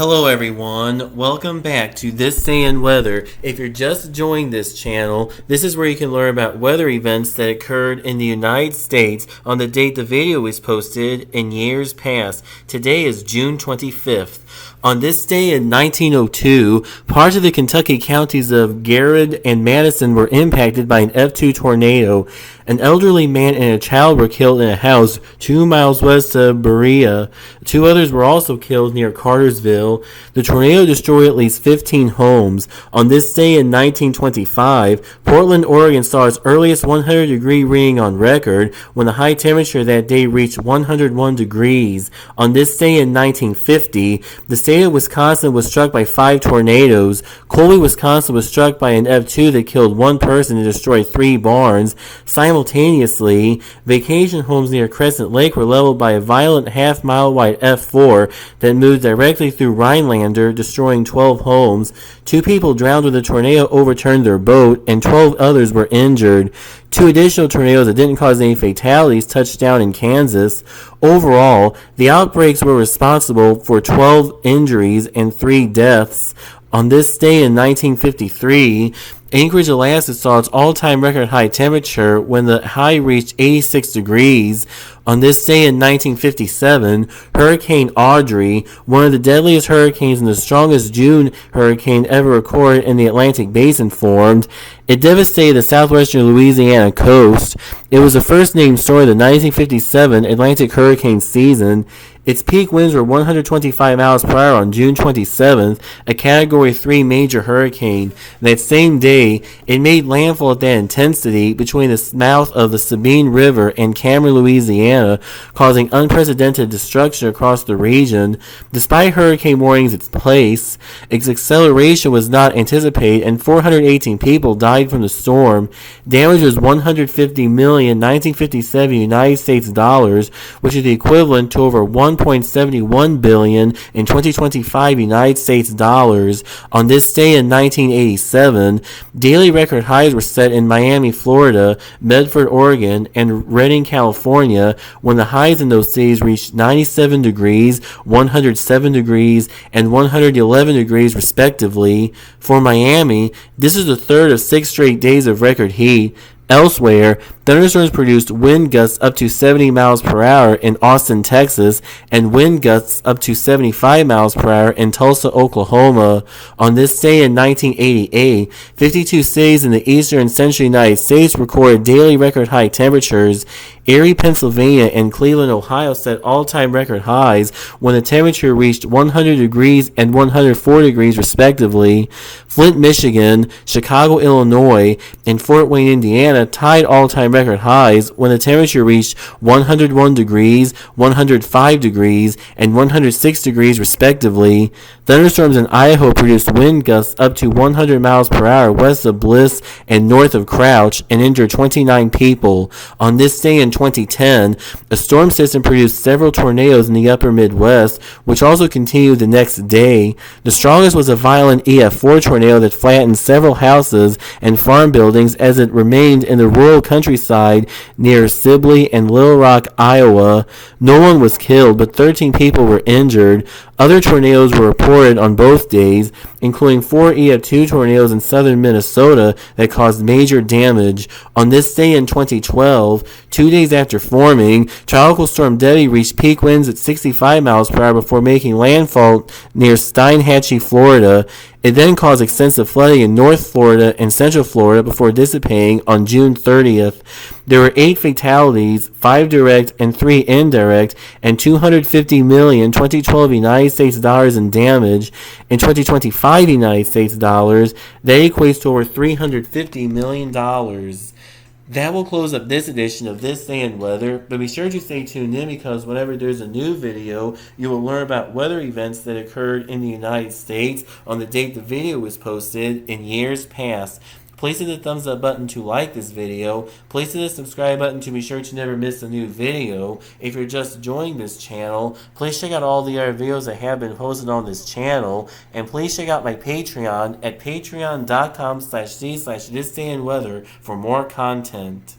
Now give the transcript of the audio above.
Hello everyone, welcome back to This Day in Weather. If you're just joining this channel, this is where you can learn about weather events that occurred in the United States on the date the video was posted in years past. Today is June 25th. On this day in 1902, parts of the Kentucky counties of Garrett and Madison were impacted by an F2 tornado. An elderly man and a child were killed in a house 2 miles west of Berea. 2 others were also killed near Cartersville. The tornado destroyed at least 15 homes. On this day in 1925, Portland, Oregon saw its earliest 100-degree reading on record when the high temperature that day reached 101 degrees. On this day in 1950, the state of Wisconsin was struck by 5 tornadoes. Colby, Wisconsin was struck by an F2 that killed 1 person and destroyed 3 barns. Simultaneously, vacation homes near Crescent Lake were leveled by a violent half-mile wide F4 that moved directly through Rhinelander, destroying 12 homes. 2 people drowned when the tornado overturned their boat, and 12 others were injured. 2 additional tornadoes that didn't cause any fatalities touched down in Kansas. Overall, the outbreaks were responsible for 12 injuries and 3 deaths. On this day in 1953, Anchorage, Alaska saw its all-time record high temperature when the high reached 86 degrees. On this day in 1957, Hurricane Audrey, one of the deadliest hurricanes and the strongest June hurricane ever recorded in the Atlantic Basin, formed. It devastated the southwestern Louisiana coast. It was the first named story of the 1957 Atlantic hurricane season. Its peak winds were 125 miles per hour on June 27th, a Category 3 major hurricane. That same day, it made landfall at that intensity between the mouth of the Sabine River and Cameron, Louisiana, causing unprecedented destruction across the region. Despite hurricane warnings its place, its acceleration was not anticipated, and 418 people died from the storm. Damage was $150 million 1957 United States dollars, which is the equivalent to over $1.71 billion in 2025 United States dollars. On this day in 1987, daily record highs were set in Miami, Florida, Medford, Oregon, and Redding, California, when the highs in those cities reached 97 degrees, 107 degrees, and 111 degrees respectively. For Miami, this is the third of 6 straight days of record heat. Elsewhere, thunderstorms produced wind gusts up to 70 miles per hour in Austin, Texas, and wind gusts up to 75 miles per hour in Tulsa, Oklahoma. On this day in 1988, 52 cities in the eastern and central United States recorded daily record high temperatures. Erie, Pennsylvania, and Cleveland, Ohio set all-time record highs when the temperature reached 100 degrees and 104 degrees respectively. Flint, Michigan, Chicago, Illinois, and Fort Wayne, Indiana tied all-time record highs when the temperature reached 101 degrees, 105 degrees, and 106 degrees respectively. Thunderstorms in Idaho produced wind gusts up to 100 miles per hour west of Bliss and north of Crouch and injured 29 people. On this day in 2010, a storm system produced several tornadoes in the upper Midwest, which also continued the next day. The strongest was a violent EF4 tornado that flattened several houses and farm buildings as it remained in the rural countryside near Sibley and Little Rock, Iowa. No one was killed, but 13 people were injured. Other tornadoes were reported on both days, including 4 EF2 tornadoes in southern Minnesota that caused major damage. On this day in 2012, 2 days after forming, Tropical Storm Debby reached peak winds at 65 miles per hour before making landfall near Steinhatchee, Florida. It then caused extensive flooding in North Florida and Central Florida before dissipating on June 30th. There were 8 fatalities, 5 direct and 3 indirect, and $250 million 2012 United States dollars in damage. In 2025 United States dollars, that equates to over $350 million. That will close up this edition of This Day in Weather, but be sure to stay tuned in because whenever there's a new video, you will learn about weather events that occurred in the United States on the date the video was posted in years past. Place hit the thumbs up button to like this video. Place hit the subscribe button to be sure to never miss a new video. If you're just joining this channel, please check out all the other videos that have been posted on this channel. And please check out my Patreon at patreon.com/d/thisdayinweather for more content.